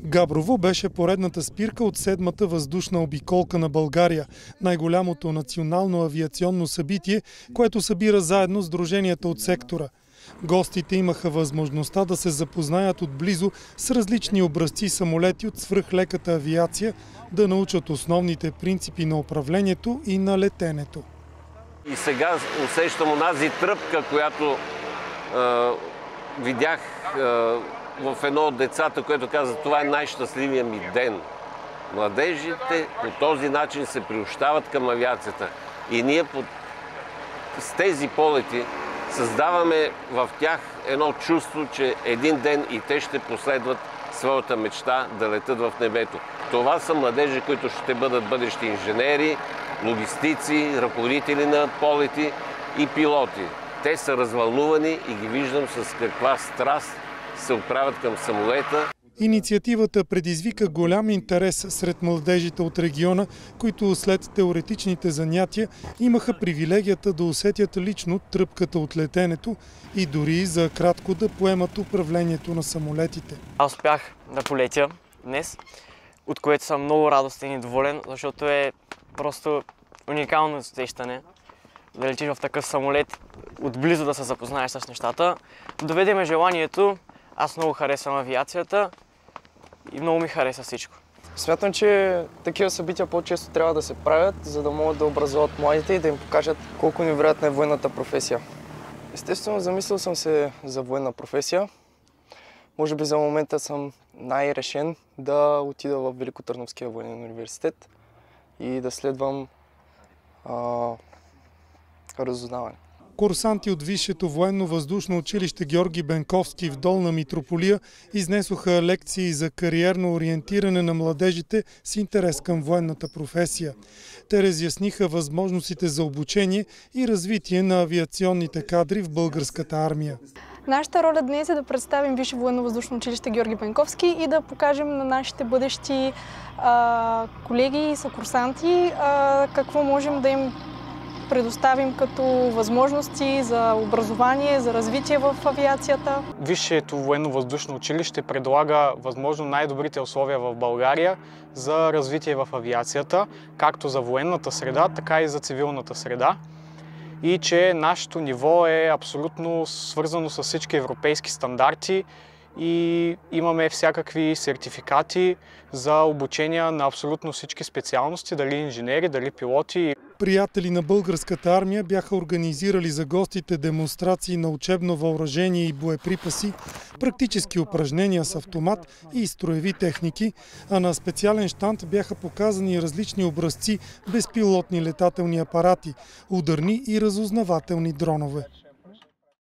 Габрово беше поредната спирка от 7-та въздушна обиколка на България, най-голямото национално авиационно събитие, което събира заедно сдруженията от сектора. Гостите имаха възможността да се запознаят отблизо с различни образци самолети от свръхлеката авиация, да научат основните принципи на управлението и на летенето. И сега усещам онази тръпка, която видях в едно от децата, което каза: това е най-щастливия ми ден. Младежите по този начин се приобщават към авиацията. И ние с тези полети създаваме в тях едно чувство, че един ден и те ще последват своята мечта да летят в небето. Това са младежи, които ще бъдат бъдещи инженери, логистици, ръководители на полети и пилоти. Те са развълнувани и ги виждам с каква страст се отправят към самолета. Инициативата предизвика голям интерес сред младежите от региона, които след теоретичните занятия имаха привилегията да усетят лично тръпката от летенето и дори за кратко да поемат управлението на самолетите. Аз успях да полетя днес, от което съм много радостен и доволен, защото е просто уникално усещане да летиш в такъв самолет, отблизо да се запознаеш с нещата. Доведе ме желанието. Аз много харесвам авиацията и много ми хареса всичко. Смятам, че такива събития по-често трябва да се правят, за да могат да образуват младите и да им покажат колко невероятна е военната професия. Естествено, замислил съм се за военна професия. Може би за момента съм най-решен да отида в Великотърновския военен университет и да следвам разузнаване. Курсанти от Висшето военно-въздушно училище Георги Бенковски в Долна Митрополия изнесоха лекции за кариерно ориентиране на младежите с интерес към военната професия. Те разясниха възможностите за обучение и развитие на авиационните кадри в българската армия. Нашата роля днес е да представим Висше военно-въздушно училище Георги Бенковски и да покажем на нашите бъдещи колеги и съкурсанти какво можем да им предоставим като възможности за образование, за развитие в авиацията. Висшето военно-въздушно училище предлага възможно най-добрите условия в България за развитие в авиацията, както за военната среда, така и за цивилната среда. И че нашето ниво е абсолютно свързано с всички европейски стандарти и имаме всякакви сертификати за обучение на абсолютно всички специалности, дали инженери, дали пилоти. Приятели на българската армия бяха организирали за гостите демонстрации на учебно въоръжение и боеприпаси, практически упражнения с автомат и строеви техники, а на специален щанд бяха показани различни образци безпилотни летателни апарати, ударни и разузнавателни дронове.